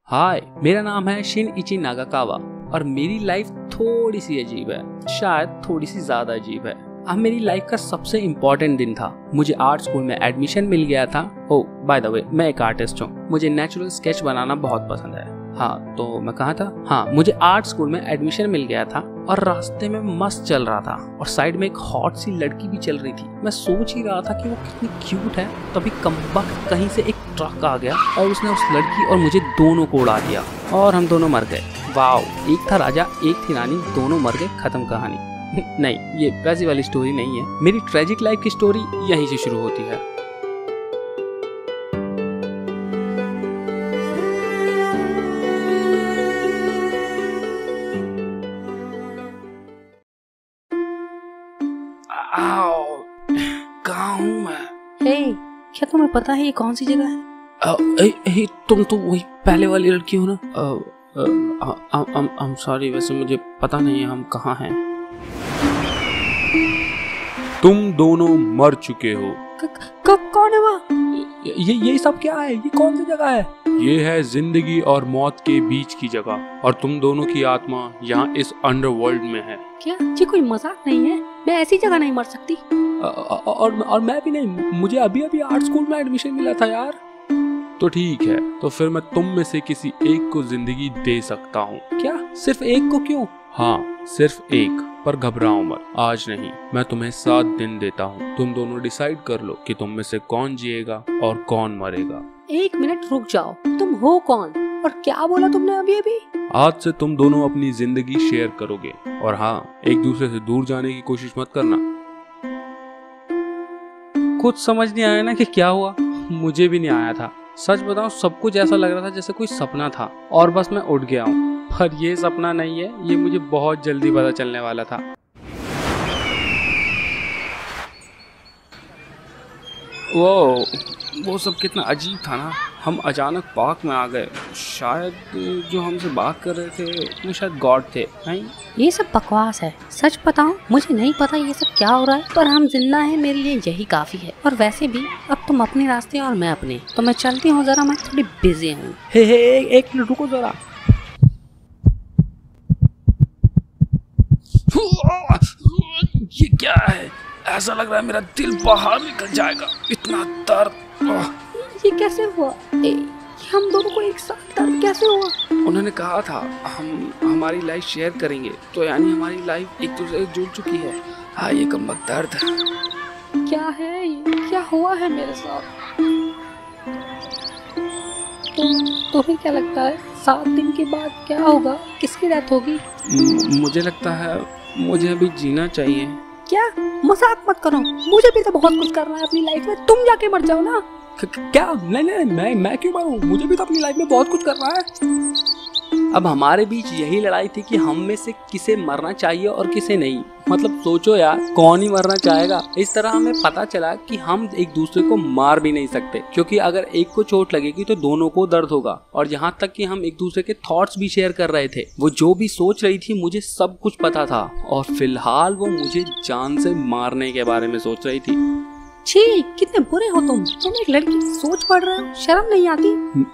हाय, मेरा नाम है शिनइची नागाकावा और मेरी लाइफ थोड़ी सी अजीब है, शायद थोड़ी सी ज्यादा अजीब है। अब मेरी लाइफ का सबसे इम्पोर्टेंट दिन था। मुझे आर्ट स्कूल में एडमिशन मिल गया था। ओह बाय द वे, मैं एक आर्टिस्ट हूँ। मुझे नेचुरल स्केच बनाना बहुत पसंद है। हाँ, तो मैं कहाँ था? हाँ, मुझे आर्ट स्कूल में एडमिशन मिल गया था और रास्ते में मस्त चल रहा था और साइड में एक हॉट सी लड़की भी चल रही थी। मैं सोच ही रहा था कि वो कितनी क्यूट है, तभी कमबख्त कहीं से एक ट्रक आ गया और उसने उस लड़की और मुझे दोनों को उड़ा दिया और हम दोनों मर गए। वाओ, एक था राजा एक थी रानी, दोनों मर गए, खत्म कहानी। नहीं, ये वैसी वाली स्टोरी नहीं है। मेरी ट्रेजिक लाइफ की स्टोरी यहीं से शुरू होती है। कहाँ हूँ मैं? हे, क्या तुम्हें पता है ये कौन सी जगह है? तुम तो वही पहले वाली लड़की हो ना? I'm sorry, वैसे मुझे पता नहीं है हम कहाँ हैं। तुम दोनों मर चुके हो। कौन है वहाँ? ये सब क्या है? ये कौन सी जगह है? ये है जिंदगी और मौत के बीच की जगह और तुम दोनों की आत्मा यहाँ इस अंडरवर्ल्ड में है। क्या ये कोई मजाक नहीं है? मैं ऐसी जगह नहीं मर सकती। और मैं भी नहीं। मुझे अभी आर्ट स्कूल में एडमिशन मिला था यार। तो ठीक है, तो फिर मैं तुम में से किसी एक को जिंदगी दे सकता हूँ। क्या? सिर्फ एक को? क्यों? हाँ, सिर्फ एक, पर घबराओ मत। आज नहीं, मैं तुम्हें 7 दिन देता हूँ। तुम दोनों डिसाइड कर लो कि तुम में से कौन जिएगा और कौन मरेगा। 1 मिनट रुक जाओ, तुम हो कौन और क्या बोला तुमने अभी? आज से तुम दोनों अपनी जिंदगी शेयर करोगे और हाँ, एक दूसरे से दूर जाने की कोशिश मत करना। कुछ समझ नहीं आया ना कि क्या हुआ। मुझे भी नहीं आया था। सच बताऊं, सब कुछ ऐसा लग रहा था जैसे कोई सपना था और बस मैं उठ गया हूँ। पर ये सपना नहीं है, ये मुझे बहुत जल्दी पता चलने वाला था। वो सब कितना अजीब था ना। हम अचानक पार्क में आ गए। शायद जो हमसे बात कर रहे थे वो शायद गॉड थे। नहीं, ये सब बकवास है। सच बताऊं, मुझे नहीं पता ये सब क्या हो रहा है, पर हम जिंदा हैं, मेरे लिए यही काफी है। और वैसे भी अब तुम अपने रास्ते और मैं अपने, तो मैं चलती हूँ जरा, मैं थोड़ी बिजी हूँ। एक मिनट रुको जरा। ये क्या है? ऐसा लग रहा है मेरा दिल बाहर निकल जाएगा, इतना दर्द। ये कैसे हुआ? हम दोनों को एक साथ दर्द कैसे हुआ? उन्होंने कहा था हमारी लाइफ शेयर करेंगे, तो यानी हमारी लाइफ एक दूसरे से जुड़ चुकी है। हाँ, ये कमबख्त दर्द। क्या है ये? क्या हुआ है मेरे साथ? तुम्हें क्या लगता है 7 दिन के बाद क्या होगा? किसकी डेथ होगी? मुझे लगता है मुझे अभी जीना चाहिए। क्या? मजाक मत करो, मुझे भी तो बहुत कुछ करना है अपनी लाइफ में। तुम जाके मर जाओ ना। क्या? नहीं, मैं क्यों मरूं? मुझे भी तो अपनी लाइफ में बहुत कुछ करना है। अब हमारे बीच यही लड़ाई थी कि हम में से किसे मरना चाहिए और किसे नहीं। मतलब सोचो यार, कौन ही मरना चाहेगा? इस तरह हमें पता चला कि हम एक दूसरे को मार भी नहीं सकते, क्योंकि अगर एक को चोट लगेगी तो दोनों को दर्द होगा। और यहाँ तक कि हम एक दूसरे के थॉट्स भी शेयर कर रहे थे। वो जो भी सोच रही थी मुझे सब कुछ पता था और फिलहाल वो मुझे जान से मारने के बारे में सोच रही थी। छी, कितने बुरे हो तुम एक लड़की की सोच पढ़ रहे हो, शर्म नहीं आती?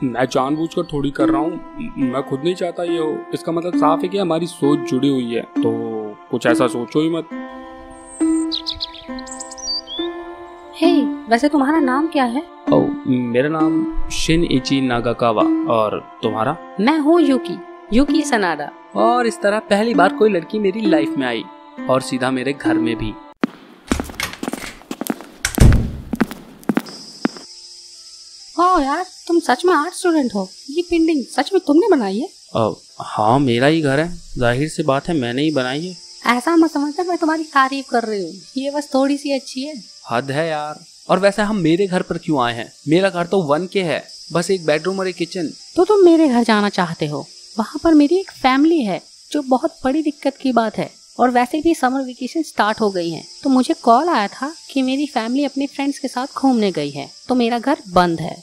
मैं जानबूझकर थोड़ी कर रहा हूँ, मैं खुद नहीं चाहता ये हो। इसका मतलब साफ है कि हमारी सोच जुड़ी हुई है, तो कुछ ऐसा सोचो ही मत। हे, वैसे तुम्हारा नाम क्या है? मेरा नाम शिनइची नागाकावा। और तुम्हारा? मैं हूँ यूकी सनाडा। और इस तरह पहली बार कोई लड़की मेरी लाइफ में आई और सीधा मेरे घर में भी। वाह यार, तुम सच में आर्ट स्टूडेंट हो। ये पेंटिंग सच में तुमने बनाई है? हाँ, मेरा ही घर है, जाहिर सी बात है मैंने ही बनाई है। ऐसा मत समझना मैं तुम्हारी तारीफ कर रही हूँ, ये बस थोड़ी सी अच्छी है। हद है यार। और वैसे हम मेरे घर पर क्यों आए हैं? मेरा घर तो 1K है, बस एक बेडरूम और एक किचन। तो तुम मेरे घर जाना चाहते हो? वहाँ पर मेरी एक फैमिली है, जो बहुत बड़ी दिक्कत की बात है। और वैसे भी समर वेकेशन स्टार्ट हो गई है, तो मुझे कॉल आया था कि मेरी फैमिली अपने फ्रेंड्स के साथ घूमने गई है, तो मेरा घर बंद है।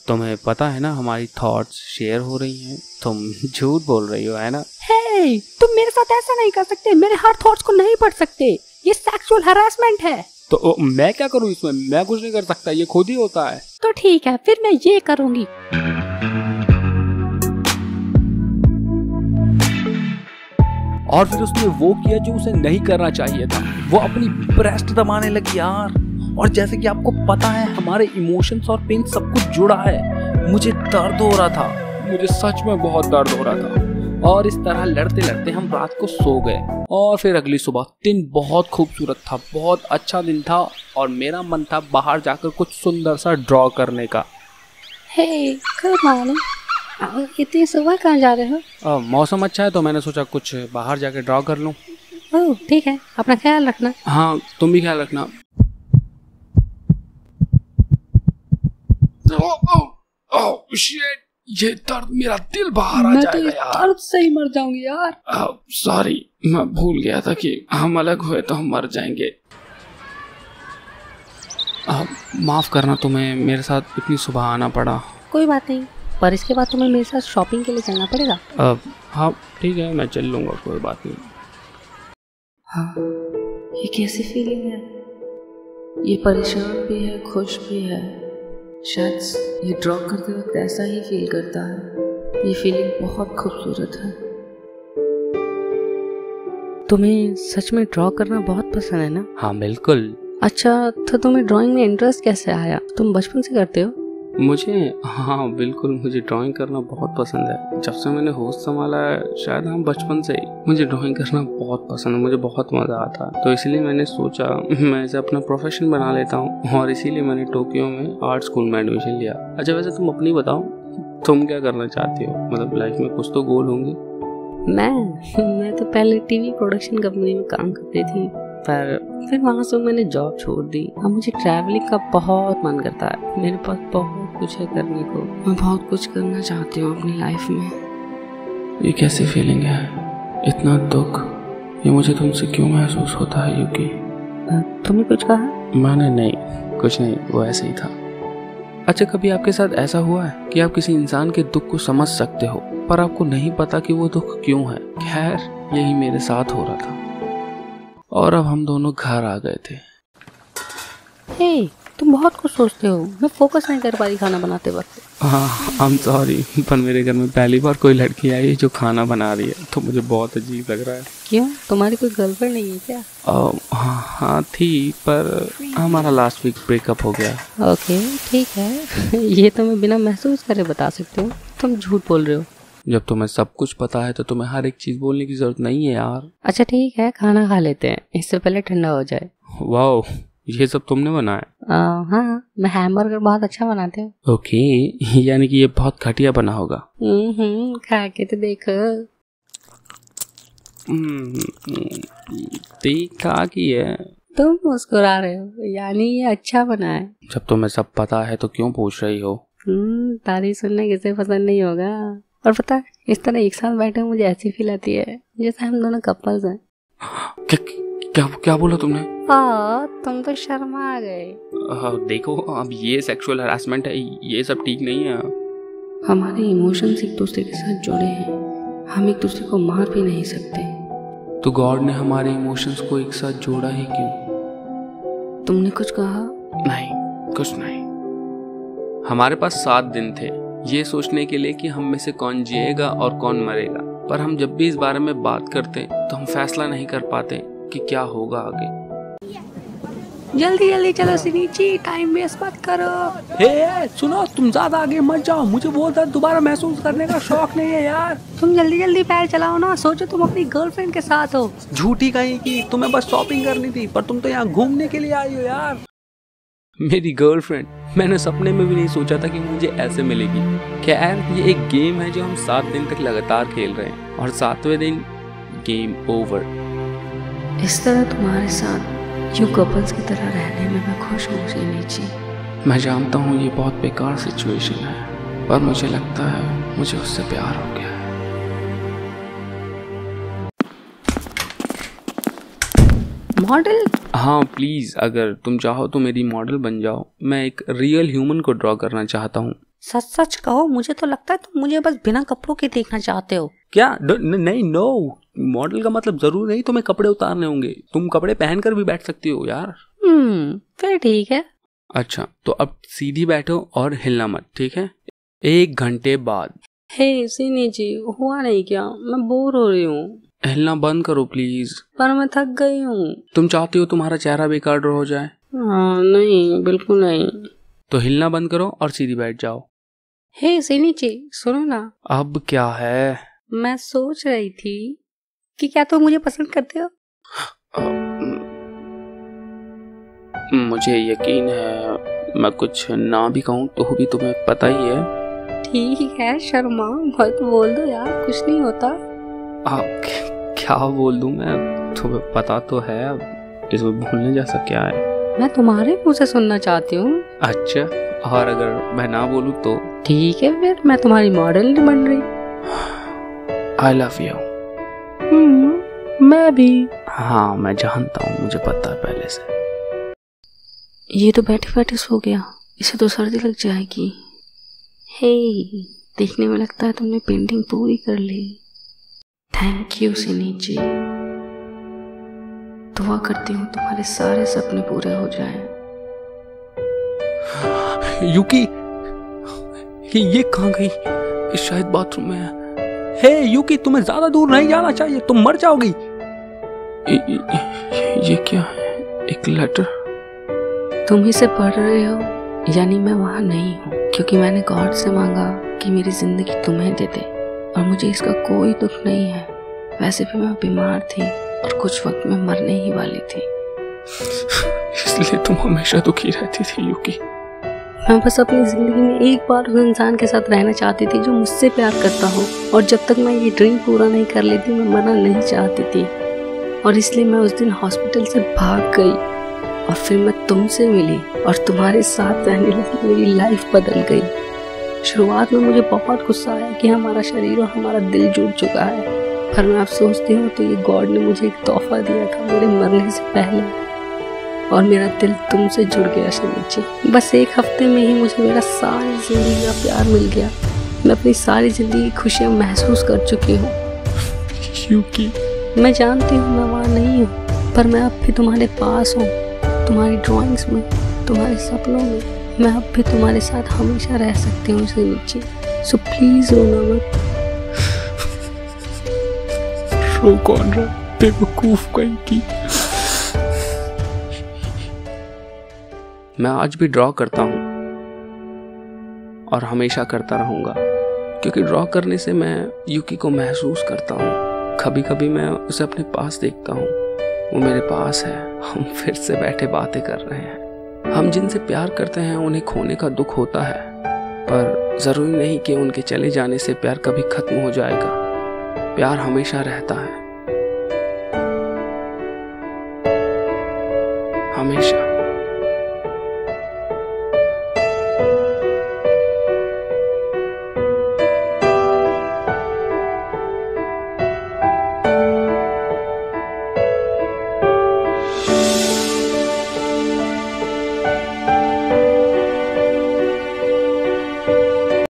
तुम्हें पता है ना हमारी थॉट्स शेयर हो रही हैं। तुम झूठ बोल रही हो, है ना? हे, तुम मेरे साथ ऐसा नहीं कर सकते, मेरे हर थॉट्स को नहीं पढ़ सकते। ये सेक्सुअल हरासमेंट है। तो मैं क्या करूँ इसमें? मैं कुछ नहीं कर सकता, ये खुद ही होता है। तो ठीक है, फिर मैं ये करूँगी। और फिर उसने वो किया जो उसे नहीं करना चाहिए था। वो अपनी ब्रेस्ट दबाने लगी यार। और जैसे कि आपको पता है हमारे इमोशंस और पेन सब कुछ जुड़ा है। मुझे दर्द हो रहा था, मुझे सच में बहुत दर्द हो रहा था। और इस तरह लड़ते लड़ते हम रात को सो गए। और फिर अगली सुबह दिन बहुत खूबसूरत था, बहुत अच्छा दिन था और मेरा मन था बाहर जाकर कुछ सुंदर सा ड्रॉ करने का। हे गुड मॉर्निंग, इतनी सुबह कहाँ जा रहे हो? मौसम अच्छा है तो मैंने सोचा कुछ बाहर जाकर ड्रॉ कर लूँ। ओह ठीक है, अपना ख्याल रखना। हाँ तुम भी ख्याल रखना। शिट, ये दर्द, मेरा दिल बाहर आ जाएगा यार। दर्द से ही मर जाऊंगी यार। सॉरी, मैं भूल गया था कि हम अलग हुए तो हम मर जाएंगे। माफ करना, तुम्हें मेरे साथ इतनी सुबह आना पड़ा। कोई बात नहीं, पर इसके बाद तुम्हें मेरे साथ शॉपिंग के लिए चलना पड़ेगा। हाँ ठीक है, मैं चल लूंगा, कोई बात नहीं। हाँ, ये कैसी फीलिंग है? ये परेशान भी है, खुश भी है। शायद ये ड्रॉ करते वक्त ऐसा ही फील करता है। ये फीलिंग बहुत खूबसूरत है। तुम्हें सच में ड्रॉ करना बहुत पसंद है ना? हाँ बिल्कुल। अच्छा, तो तुम्हें ड्राइंग में इंटरेस्ट कैसे आया? तुम बचपन से करते हो? मुझे, हाँ बिल्कुल, मुझे ड्राइंग करना बहुत पसंद है। जब से मैंने होश संभाला है, शायद हम बचपन से ही, मुझे ड्राइंग करना बहुत पसंद है। मुझे बहुत मज़ा आता है, तो इसलिए मैंने सोचा मैं इसे अपना प्रोफेशन बना लेता हूँ। और इसीलिए मैंने टोक्यो में आर्ट स्कूल में एडमिशन लिया। अच्छा वैसे तुम अपनी बताओ, तुम क्या करना चाहती हो? मतलब लाइफ में कुछ तो गोल होंगे। मैं तो पहले टीवी प्रोडक्शन कंपनी में काम करती थी, पर फिर वहाँ से मैंने जॉब छोड़ दी। अब मुझे ट्रैवलिंग का बहुत मन करता है। मेरे पास बहुत कुछ है करने को। मैं बहुत कुछ करना चाहती हूँ अपनी लाइफ में। ये कैसी फीलिंग है? इतना दुख, ये मुझे तुमसे क्यों महसूस होता है यूकी? तुमने कुछ कहा? मैंने नहीं, कुछ नहीं, वो ऐसे ही था। अच्छा, कभी आपके साथ ऐसा हुआ है कि आप किसी इंसान के दुख को समझ सकते हो पर आपको नहीं पता कि वो दुख क्यों है? खैर, यही मेरे साथ हो रहा था और अब हम दोनों घर आ गए थे। हे, तुम बहुत कुछ सोचते हो। मैं फोकस नहीं कर पा रही खाना बनाते वक्त। हाँ आई एम सॉरी, पर मेरे घर में पहली बार कोई लड़की आई है जो खाना बना रही है, तो मुझे बहुत अजीब लग रहा है। क्यों, तुम्हारी कोई गर्लफ्रेंड नहीं है क्या? हाँ थी, पर हमारा लास्ट वीक ब्रेकअप हो गया। ओके ठीक है। ये तो मैं बिना महसूस करे बता सकती हूँ। तुम झूठ बोल रहे हो। जब तुम्हें सब कुछ पता है तो तुम्हें हर एक चीज बोलने की जरूरत नहीं है यार। अच्छा ठीक है, खाना खा लेते हैं, इससे पहले ठंडा हो जाए। वाओ, ये सब तुमने बनाया? हाँ, मैं हैमबर्गर बहुत अच्छा बनाती हूँ। ओके, यानी कि ये बहुत घटिया बना होगा। खा के तो देखो। ठीक ही है। तुम मुस्कुरा रहे हो, यानी ये अच्छा बना है। जब तुम्हें सब पता है तो क्यों पूछ रही हो? तारीफ सुनना किसे पसंद नहीं होगा। और पता है, इस तरह एक साथ बैठे मुझे ऐसी फील आती है जैसे हम दोनों कपल्स हैं। क्या बोला तुमने? तुम तो शर्मा गए। देखो, अब ये सेक्सुअल हरासमेंट है, ये सब ठीक नहीं है। हमारे इमोशंस एक दूसरे के साथ जुड़े हैं, हम एक दूसरे को मार भी नहीं सकते। तो गॉड ने हमारे इमोशंस को एक साथ जोड़ा ही क्यों? तुमने कुछ कहा? नहीं, कुछ नहीं। हमारे पास 7 दिन थे ये सोचने के लिए कि हम में से कौन जिएगा और कौन मरेगा, पर हम जब भी इस बारे में बात करते तो हम फैसला नहीं कर पाते कि क्या होगा आगे। जल्दी जल्दी चलो सिनीची, टाइम वेस्ट मत करो। हे सुनो, तुम ज्यादा आगे मत जाओ, मुझे वो दर्द दोबारा महसूस करने का शौक नहीं है यार। तुम जल्दी जल्दी पैर चलाओ ना, सोचो तुम अपनी गर्लफ्रेंड के साथ हो। झूठी कहीं की, तुम्हें बस शॉपिंग करनी थी, पर तुम तो यहाँ घूमने के लिए आई हो यार। मेरी गर्लफ्रेंड, मैंने सपने में भी नहीं सोचा था कि मुझे ऐसे मिलेगी। खैर, ये एक गेम है जो हम 7 दिन तक लगातार खेल रहे हैं और 7वें दिन गेम ओवर। इस तरह तुम्हारे साथ यूं कपल्स की तरह रहने में मैं खुश हूँ सिनीची। मैं जानता हूँ ये बहुत बेकार सिचुएशन है, पर मुझे लगता है मुझे उससे प्यार हो गया है। मॉडल? हाँ प्लीज, अगर तुम चाहो तो मेरी मॉडल बन जाओ। मैं एक रियल ह्यूमन को ड्रॉ करना चाहता हूँ। सच सच कहो, मुझे तो लगता है तुम मुझे बस बिना कपड़ों के देखना चाहते हो। क्या? नहीं, नो, मॉडल का मतलब जरूर नहीं तुम्हें कपड़े उतारने होंगे, तुम कपड़े पहनकर भी बैठ सकती हो यार। फिर ठीक है। अच्छा, तो अब सीधी बैठो और हिलना मत, ठीक है? 1 घंटे बाद। हे सिनीची, हुआ नहीं क्या? मैं बोर हो रही हूँ। हिलना बंद करो प्लीज। पर मैं थक गई हूँ। तुम चाहती हो तुम्हारा चेहरा बेकार ड्रॉ हो जाए? नहीं, बिल्कुल नहीं। तो हिलना बंद करो और सीधी बैठ जाओ। हे सिनीची, सुनो ना। अब क्या है? मैं सोच रही थी कि क्या तुम मुझे पसंद करते हो? मुझे यकीन है, मैं कुछ ना भी कहूँ तो भी तुम्हें पता ही है। ठीक है, शर्मा मत बोल दो यार, कुछ नहीं होता। आप क्या बोल दूं मैं? तुम्हें पता तो है, अब इसमें भूलने जैसा क्या है? मैं तुम्हारे मुंह से सुनना चाहती हूँ। अच्छा, और अगर मैं ना बोलूं तो? ठीक है, फिर मैं तुम्हारी मॉडल नहीं बन रही। I love you. मैं भी। हाँ, मैं जानता हूँ, मुझे पता है पहले से। ये तो बैठे बैठे सो गया, इसे तो सर्दी लग जाएगी। हे, देखने में लगता है तुमने पेंटिंग पूरी कर ली। Thank you सिनीची। दुआ करती हूँ तुम्हारे सारे सपने पूरे हो जाएं। युकी, ये कहाँ गई? शायद बाथरूम में है। हे युकी, तुम्हें ज्यादा दूर नहीं जाना चाहिए, तुम मर जाओगी। ये क्या है? एक लेटर। तुम इसे पढ़ रहे हो, यानी मैं वहाँ नहीं हूँ, क्योंकि मैंने गॉड से मांगा कि मेरी जिंदगी तुम्हें दे दे, और मुझे इसका कोई दुख नहीं है। वैसे भी मैं बीमार थी और कुछ वक्त में मरने ही वाली थी। इसलिए तुम हमेशा दुखी रहती थी युकी। मैं बस अपनी जिंदगी में एक बार उस इंसान के साथ रहना चाहती थी जो मुझसे प्यार करता हो, और जब तक मैं ये ड्रीम पूरा नहीं कर लेती मैं मरना नहीं चाहती थी। और इसलिए मैं उस दिन हॉस्पिटल से भाग गई, और फिर मैं तुमसे मिली और तुम्हारे साथ रहने लगी। मेरी लाइफ बदल गई। शुरुआत में मुझे बहुत गुस्सा आया कि हमारा शरीर और हमारा दिल जुड़ चुका है, पर मैं अब सोचती हूँ तो ये गॉड ने मुझे एक तोहफा दिया था मेरे मरने से पहले, और मेरा दिल तुमसे जुड़ गया शनिची। बस एक हफ्ते में ही मुझे मेरा सारी जिंदगी का प्यार मिल गया। मैं अपनी सारी जिंदगी की खुशियाँ महसूस कर चुकी हूँ। युकी, मैं जानती हूँ मैं वहाँ नहीं हूँ, पर मैं अब भी तुम्हारे पास हूँ, तुम्हारी ड्राइंग्स में, तुम्हारे सपनों में। मैं अब भी तुम्हारे साथ हमेशा रह सकती हूँ शनिची। सो प्लीज रोना मत। रो कौन रहा? बेवकूफ कहीं की। मैं आज भी ड्रॉ करता हूँ और हमेशा करता रहूंगा, क्योंकि ड्रॉ करने से मैं युकी को महसूस करता हूँ। कभी कभी मैं उसे अपने पास देखता हूँ, वो मेरे पास है, हम फिर से बैठे बातें कर रहे हैं। हम जिनसे प्यार करते हैं उन्हें खोने का दुख होता है, पर जरूरी नहीं कि उनके चले जाने से प्यार कभी खत्म हो जाएगा। प्यार हमेशा रहता है, हमेशा।